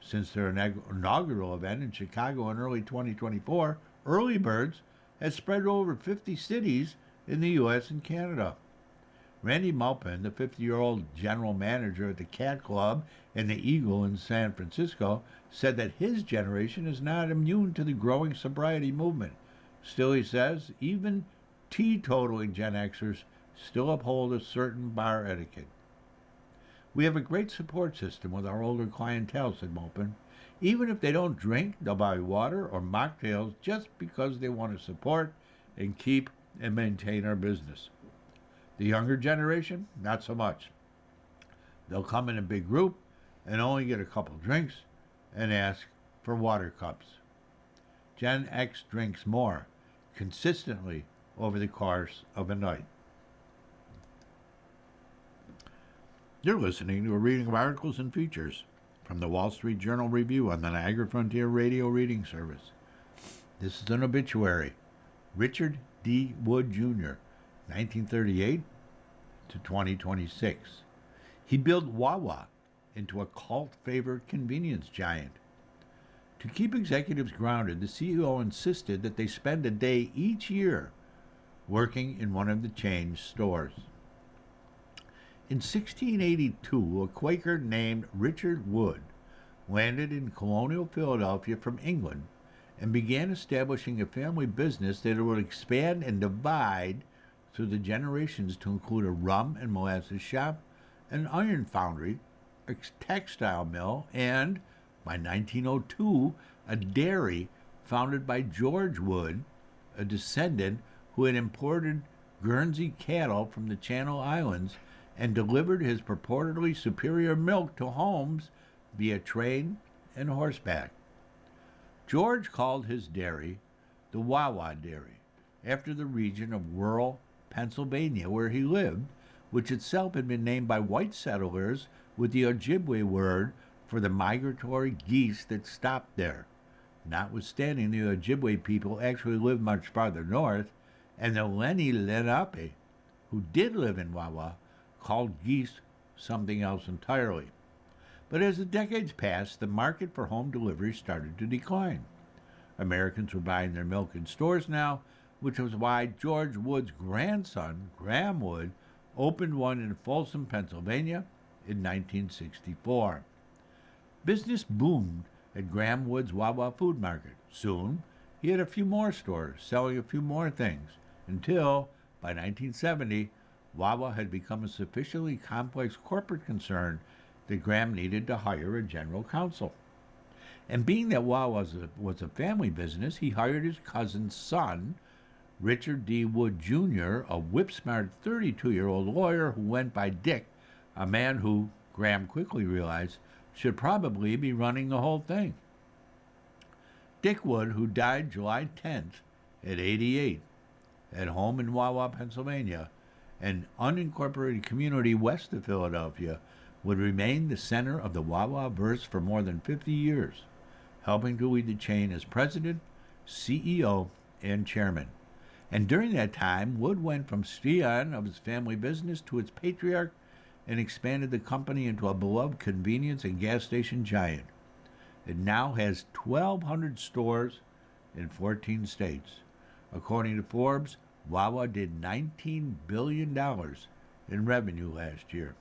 Since their inaugural event in Chicago in early 2024, Early Birds has spread to over 50 cities in the U.S. and Canada. Randy Maupin, the 50-year-old general manager at the Cat Club and the Eagle in San Francisco, said that his generation is not immune to the growing sobriety movement. Still, he says, even teetotaling Gen Xers still uphold a certain bar etiquette. We have a great support system with our older clientele, said Maupin. Even if they don't drink, they'll buy water or mocktails just because they want to support and keep and maintain our business. The younger generation, not so much. They'll come in a big group and only get a couple drinks and ask for water cups. Gen X drinks more, consistently over the course of a night. You're listening to a reading of articles and features from the Wall Street Journal Review on the Niagara Frontier Radio Reading Service. This is an obituary. Richard D. Wood, Jr., 1938 to 2026. He built Wawa into a cult favorite convenience giant. To keep executives grounded, the CEO insisted that they spend a day each year working in one of the chain's stores. In 1682, a Quaker named Richard Wood landed in colonial Philadelphia from England and began establishing a family business that would expand and divide through the generations to include a rum and molasses shop, an iron foundry, a textile mill, and, by 1902, a dairy founded by George Wood, a descendant who had imported Guernsey cattle from the Channel Islands and delivered his purportedly superior milk to homes via train and horseback. George called his dairy the Wawa Dairy, after the region of rural Pennsylvania where he lived, which itself had been named by white settlers with the Ojibwe word for the migratory geese that stopped there. Notwithstanding, the Ojibwe people actually lived much farther north, and the Lenni Lenape, who did live in Wawa, called geese something else entirely. But as the decades passed, the market for home delivery started to decline. Americans were buying their milk in stores now, which was why George Wood's grandson, Graham Wood, opened one in Folsom, Pennsylvania in 1964. Business boomed at Graham Wood's Wawa Food Market. Soon, he had a few more stores selling a few more things, until, by 1970, Wawa had become a sufficiently complex corporate concern that Graham needed to hire a general counsel. And being that Wawa was a family business, he hired his cousin's son, Richard D. Wood Jr., a whip-smart 32-year-old lawyer who went by Dick, a man who, Graham quickly realized, should probably be running the whole thing. Dick Wood, who died July 10th at 88, at home in Wawa, Pennsylvania, an unincorporated community west of Philadelphia, would remain the center of the Wawa-verse for more than 50 years, helping to lead the chain as president, CEO, and chairman. And during that time, Wood went from scion of his family business to its patriarch and expanded the company into a beloved convenience and gas station giant. It now has 1,200 stores in 14 states. According to Forbes, Wawa did $19 billion in revenue last year.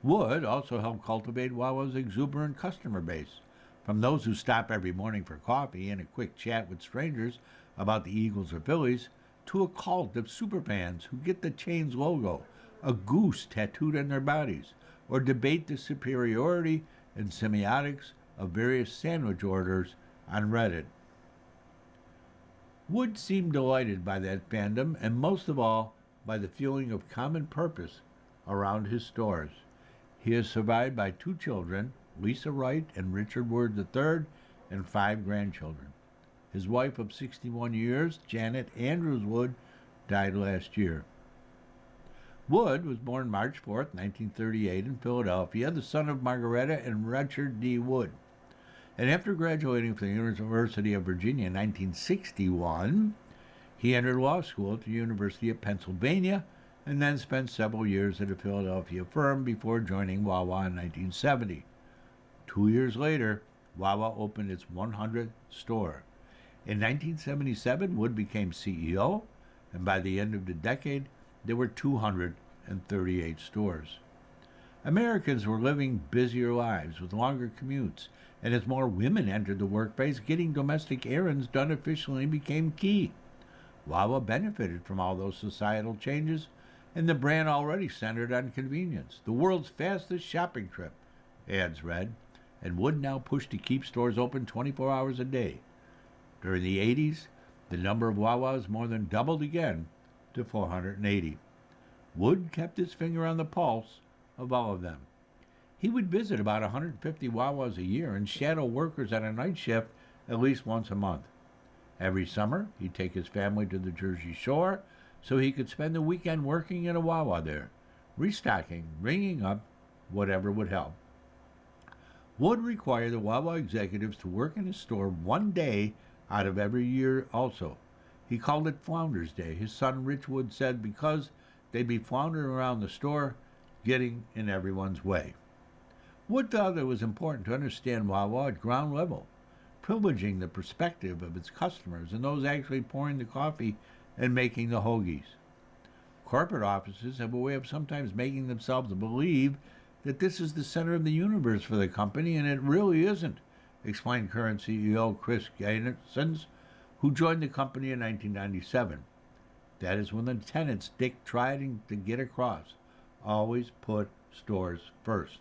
Wood also helped cultivate Wawa's exuberant customer base, from those who stop every morning for coffee and a quick chat with strangers about the Eagles or Phillies, to a cult of superfans who get the chain's logo, a goose tattooed on their bodies, or debate the superiority and semiotics of various sandwich orders on Reddit. Wood seemed delighted by that fandom, and most of all by the feeling of common purpose around his stores. He is survived by 2 children, Lisa Wright and Richard Wood III, and 5 grandchildren. His wife of 61 years, Janet Andrews Wood, died last year. Wood was born March 4, 1938 in Philadelphia, the son of Margaretta and Richard D. Wood. And after graduating from the University of Virginia in 1961, he entered law school at the University of Pennsylvania and then spent several years at a Philadelphia firm before joining Wawa in 1970. 2 years later, Wawa opened its 100th store. In 1977, Wood became CEO, and by the end of the decade, there were 238 stores. Americans were living busier lives with longer commutes, and as more women entered the workplace, getting domestic errands done efficiently became key. Wawa benefited from all those societal changes, and the brand already centered on convenience. The world's fastest shopping trip, ads read, and Wood now pushed to keep stores open 24 hours a day. During the 80s, the number of Wawas more than doubled again to 480. Wood kept his finger on the pulse of all of them. He would visit about 150 Wawas a year and shadow workers on a night shift at least once a month. Every summer, he'd take his family to the Jersey Shore so he could spend the weekend working at a Wawa there, restocking, ringing up, whatever would help. Wood required the Wawa executives to work in his store one day out of every year also. He called it Flounders Day. His son Rich Wood said because they'd be floundering around the store, getting in everyone's way. Wood thought it was important to understand Wawa at ground level, privileging the perspective of its customers and those actually pouring the coffee and making the hoagies. Corporate offices have a way of sometimes making themselves believe that this is the center of the universe for the company, and it really isn't, explained current CEO Chris Gaines, who joined the company in 1997. That is when the tenants Dick tried to get across. Always put stores first.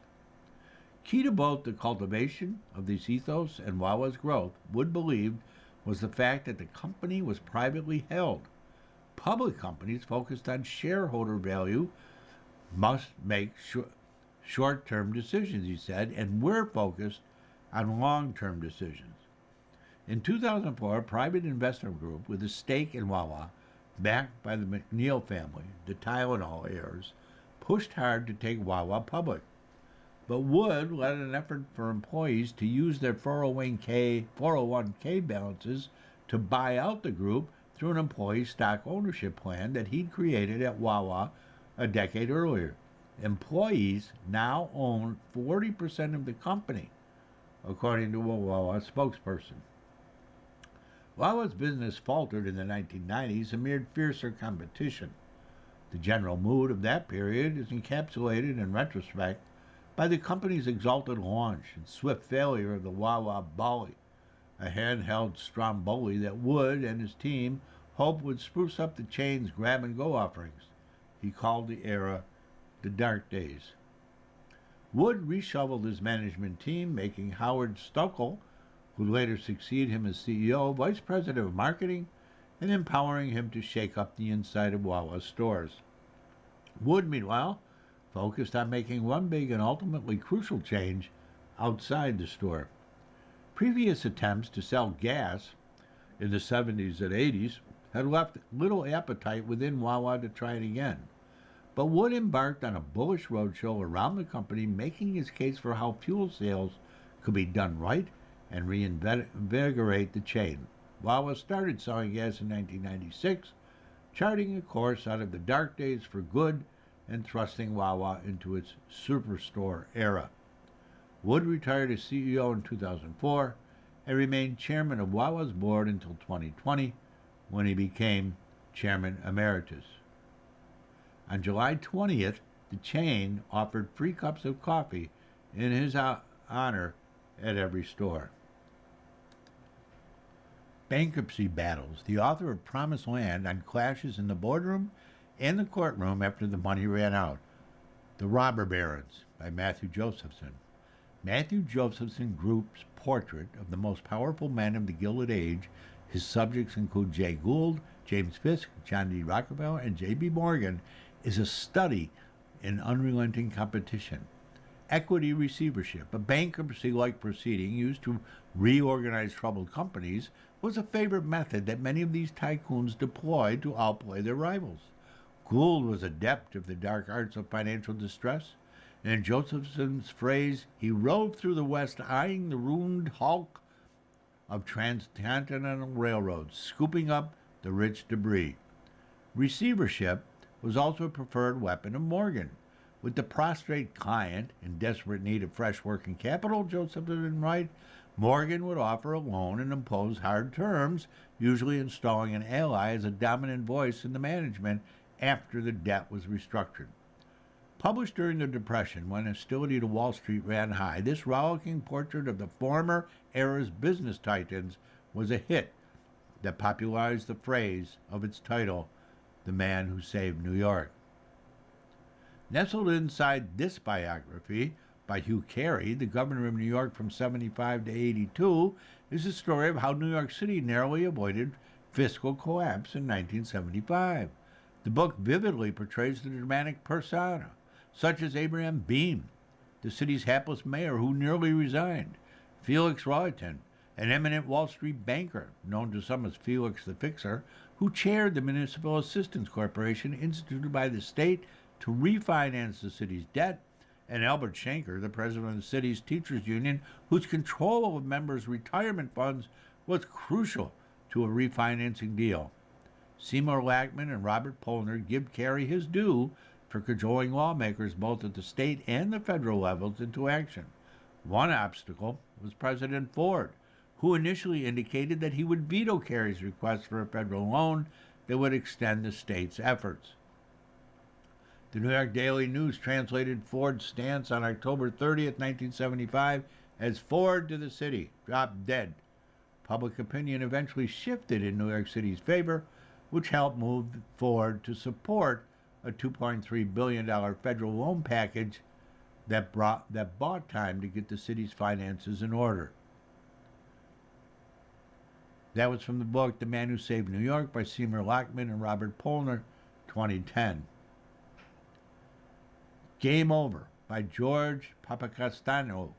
Key to both the cultivation of this ethos and Wawa's growth, Wood believed, was the fact that the company was privately held. Public companies focused on shareholder value must make short-term decisions, he said, and we're focused on long-term decisions. In 2004, a private investment group with a stake in Wawa, backed by the McNeil family, the Tylenol heirs, pushed hard to take Wawa public. But Wood led an effort for employees to use their 401k balances to buy out the group through an employee stock ownership plan that he'd created at Wawa a decade earlier. Employees now own 40% of the company, according to a Wawa spokesperson. Wawa's business faltered in the 1990s amid fiercer competition. The general mood of that period is encapsulated in retrospect by the company's exalted launch and swift failure of the Wawa Bolly, a handheld Stromboli that Wood and his team hoped would spruce up the chain's grab-and-go offerings. He called the era the dark days. Wood reshuffled his management team, making Howard Stoeckel, who later succeeded him as CEO, vice president of marketing, and empowering him to shake up the inside of Wawa stores. Wood, meanwhile, focused on making one big and ultimately crucial change outside the store. Previous attempts to sell gas in the 70s and 80s had left little appetite within Wawa to try it again. But Wood embarked on a bullish roadshow around the company, making his case for how fuel sales could be done right and reinvigorate the chain. Wawa started selling gas in 1996, charting a course out of the dark days for good and thrusting Wawa into its superstore era. Wood retired as CEO in 2004 and remained chairman of Wawa's board until 2020, when he became chairman emeritus. On July 20th, the chain offered free cups of coffee in his honor at every store. Bankruptcy Battles, the author of Promised Land on clashes in the boardroom and the courtroom after the money ran out. The Robber Barons by Matthew Josephson. Matthew Josephson Group's portrait of the most powerful men of the Gilded Age. His subjects include Jay Gould, James Fisk, John D. Rockefeller, and J.B. Morgan, is a study in unrelenting competition. Equity receivership, a bankruptcy-like proceeding used to reorganize troubled companies, was a favorite method that many of these tycoons deployed to outplay their rivals. Gould was adept of the dark arts of financial distress, and in Josephson's phrase, he rode through the West eyeing the ruined hulk of transcontinental railroads, scooping up the rich debris. Receivership was also a preferred weapon of Morgan. With the prostrate client in desperate need of fresh working capital, Josephson would write, Morgan would offer a loan and impose hard terms, usually installing an ally as a dominant voice in the management after the debt was restructured. Published during the Depression, when hostility to Wall Street ran high, this rollicking portrait of the former era's business titans was a hit that popularized the phrase of its title, The Man Who Saved New York. Nestled inside this biography by Hugh Carey, the governor of New York from 75 to 82, is the story of how New York City narrowly avoided fiscal collapse in 1975. The book vividly portrays the dramatic persona, such as Abraham Beame, the city's hapless mayor who nearly resigned, Felix Rohatyn, an eminent Wall Street banker, known to some as Felix the Fixer, who chaired the Municipal Assistance Corporation instituted by the state to refinance the city's debt, and Albert Shanker, the president of the city's teachers union, whose control of members' retirement funds was crucial to a refinancing deal. Seymour Lackman and Robert Polner give Kerry his due for cajoling lawmakers both at the state and the federal levels into action. One obstacle was President Ford, who initially indicated that he would veto Kerry's request for a federal loan that would extend the state's efforts. The New York Daily News translated Ford's stance on October 30th, 1975 as Ford to the city, drop dead. Public opinion eventually shifted in New York City's favor, which helped move Ford to support a $2.3 billion federal loan package that bought time to get the city's finances in order. That was from the book The Man Who Saved New York by Seymour Lackman and Robert Polner, 2010. Game Over by George Papakostano.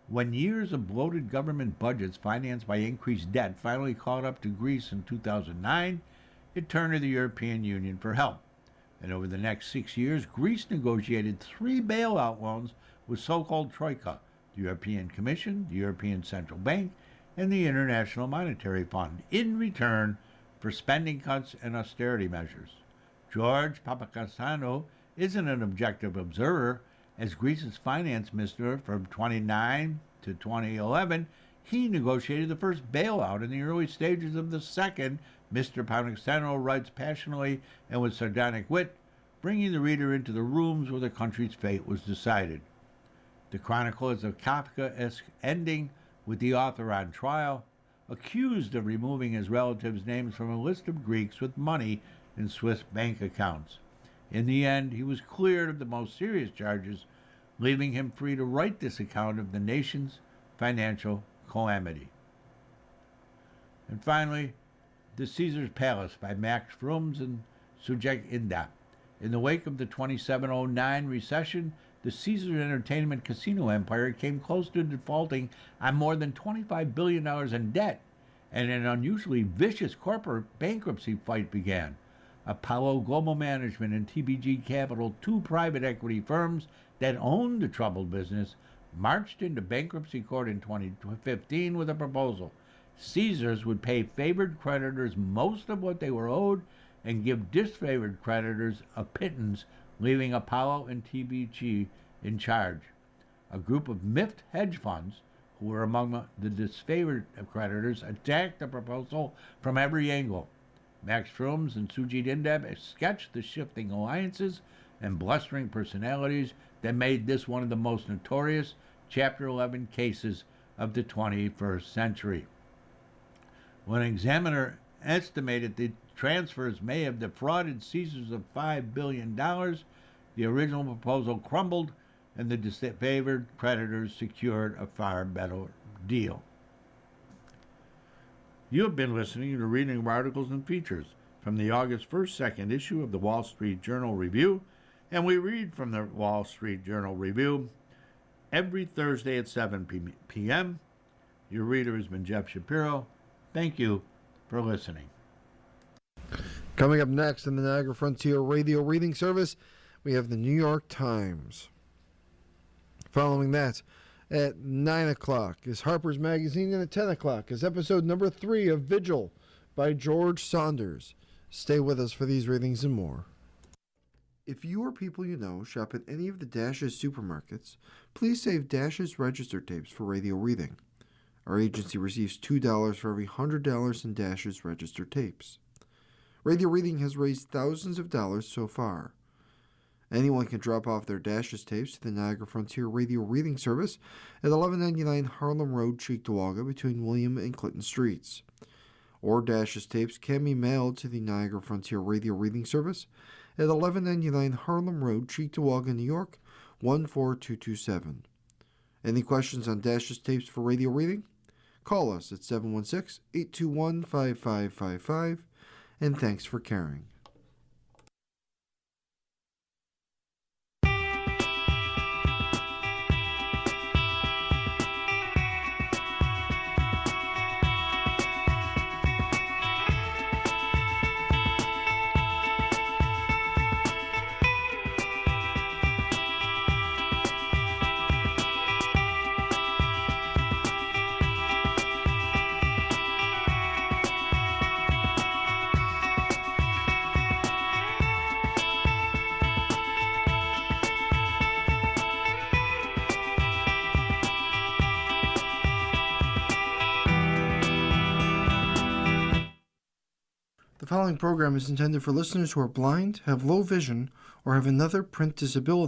When years of bloated government budgets financed by increased debt finally caught up to Greece in 2009, it turned to the European Union for help. And over the next 6 years, Greece negotiated 3 bailout loans with so-called Troika, the European Commission, the European Central Bank, and the International Monetary Fund, in return for spending cuts and austerity measures. George Papakostano isn't an objective observer. As Greece's finance minister from 2009 to 2011, he negotiated the first bailout in the early stages of the second. Mr. Papakostano writes passionately and with sardonic wit, bringing the reader into the rooms where the country's fate was decided. The chronicle is a Kafkaesque ending, with the author on trial, accused of removing his relatives' names from a list of Greeks with money in Swiss bank accounts. In the end, he was cleared of the most serious charges, leaving him free to write this account of the nation's financial calamity. And finally, The Caesar's Palace by Max Frums and Sujek Inda. In the wake of the 2709 recession, the Caesars Entertainment Casino empire came close to defaulting on more than $25 billion in debt, and an unusually vicious corporate bankruptcy fight began. Apollo Global Management and TBG Capital, 2 private equity firms that owned the troubled business, marched into bankruptcy court in 2015 with a proposal. Caesars would pay favored creditors most of what they were owed and give disfavored creditors a pittance, leaving Apollo and TBG in charge. A group of miffed hedge funds, who were among the disfavored creditors, attacked the proposal from every angle. Max Frums and Sujit Indab sketched the shifting alliances and blustering personalities that made this one of the most notorious Chapter 11 cases of the 21st century. When an examiner estimated the transfers may have defrauded Caesars of $5 billion, the original proposal crumbled and the disfavored creditors secured a far better deal. You have been listening to reading articles and features from the August 1st, 2nd issue of the Wall Street Journal Review, and we read from the Wall Street Journal Review every Thursday at 7 p.m. Your reader has been Jeff Shapiro. Thank you for listening. Coming up next in the Niagara Frontier Radio Reading Service, we have the New York Times. Following that, at 9 o'clock is Harper's Magazine, and at 10 o'clock is episode number 3 of Vigil by George Saunders. Stay with us for these readings and more. If you or people you know shop at any of the Dash's supermarkets, please save Dash's register tapes for radio reading. Our agency receives $2 for every $100 in Dash's register tapes. Radio reading has raised thousands of dollars so far. Anyone can drop off their Dash's tapes to the Niagara Frontier Radio Reading Service at 1199 Harlem Road, Cheektowaga, between William and Clinton Streets. Or Dash's tapes can be mailed to the Niagara Frontier Radio Reading Service at 1199 Harlem Road, Cheektowaga, New York, 14227. Any questions on Dash's tapes for radio reading? Call us at 716-821-5555, and thanks for caring. following program is intended for listeners who are blind, have low vision, or have another print disability.